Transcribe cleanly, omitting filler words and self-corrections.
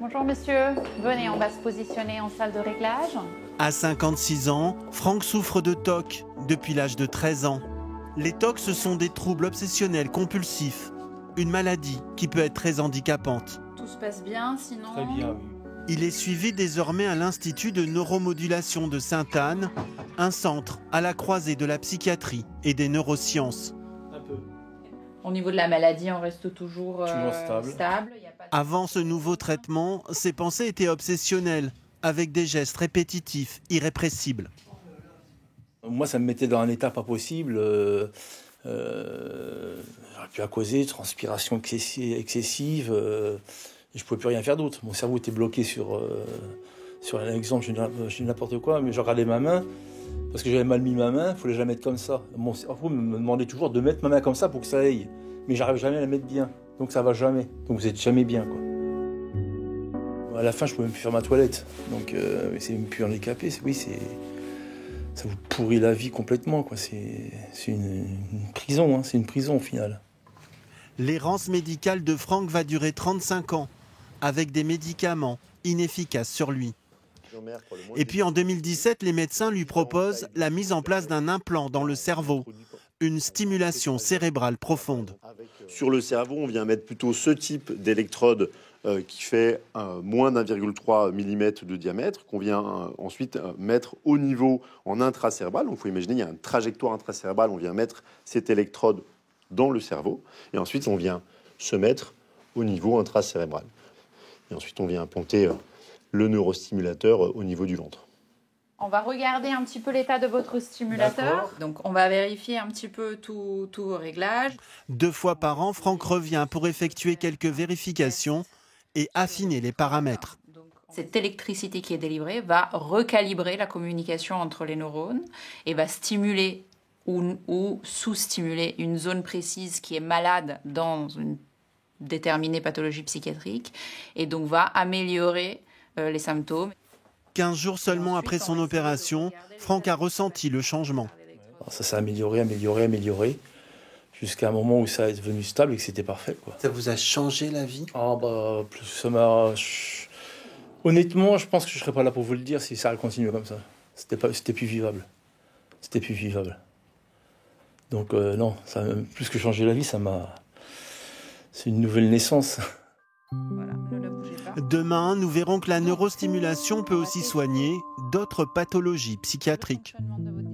Bonjour monsieur, venez, on va se positionner en salle de réglage. À 56 ans, Franck souffre de TOC depuis l'âge de 13 ans. Les TOC, ce sont des troubles obsessionnels compulsifs, une maladie qui peut être très handicapante. Tout se passe bien, sinon... Très bien, oui. Il est suivi désormais à l'Institut de neuromodulation de Sainte-Anne, un centre à la croisée de la psychiatrie et des neurosciences. Un peu. Au niveau de la maladie, on reste toujours stable. Il y a pas de- Avant ce nouveau traitement, ses pensées étaient obsessionnelles, avec des gestes répétitifs, irrépressibles. Moi, ça me mettait dans un état pas possible. J'aurais pu à causer, transpiration excessive. Et je ne pouvais plus rien faire d'autre. Mon cerveau était bloqué sur un exemple, je dis n'importe quoi, mais je regardais ma main, parce que j'avais mal mis ma main, il ne fallait jamais mettre comme ça. Mon cerveau me demandait toujours de mettre ma main comme ça pour que ça aille. Mais j'arrive jamais à la mettre bien. Donc ça va jamais. Donc vous n'êtes jamais bien, quoi. À la fin, je ne pouvais même plus faire ma toilette. Donc c'est même plus handicapé. Oui, ça vous pourrit la vie complètement, quoi. C'est une prison, hein. C'est une prison au final. L'errance médicale de Franck va durer 35 ans, avec des médicaments inefficaces sur lui. Et puis en 2017, les médecins lui proposent la mise en place d'un implant dans le cerveau, une stimulation cérébrale profonde. Sur le cerveau, on vient mettre plutôt ce type d'électrode qui fait moins d'1,3 mm de diamètre, qu'on vient ensuite mettre au niveau en intracérébral. Donc il faut imaginer, il y a une trajectoire intracérébrale, on vient mettre cette électrode dans le cerveau, et ensuite on vient se mettre au niveau intracérébral. Et ensuite on vient implanter le neurostimulateur au niveau du ventre. On va regarder un petit peu l'état de votre stimulateur. D'accord. Donc on va vérifier un petit peu tous vos réglages. 2 fois par an, Franck revient pour effectuer quelques vérifications et affiner les paramètres. Cette électricité qui est délivrée va recalibrer la communication entre les neurones et va stimuler ou sous-stimuler une zone précise qui est malade dans une déterminée pathologie psychiatrique et donc va améliorer les symptômes. 15 jours seulement après son opération, Franck a ressenti le changement. Alors ça s'est amélioré, jusqu'à un moment où ça est devenu stable et que c'était parfait, quoi. Ça vous a changé la vie ? Ah bah, plus ça m'a... Honnêtement, je pense que je serais pas là pour vous le dire si ça continuait comme ça. C'était plus vivable. C'était plus vivable. Donc non, ça a plus que changé la vie, ça m'a... C'est une nouvelle naissance. Voilà, ne la bougez pas. Demain, nous verrons que la neurostimulation peut aussi soigner d'autres pathologies psychiatriques. Le fonctionnement de votre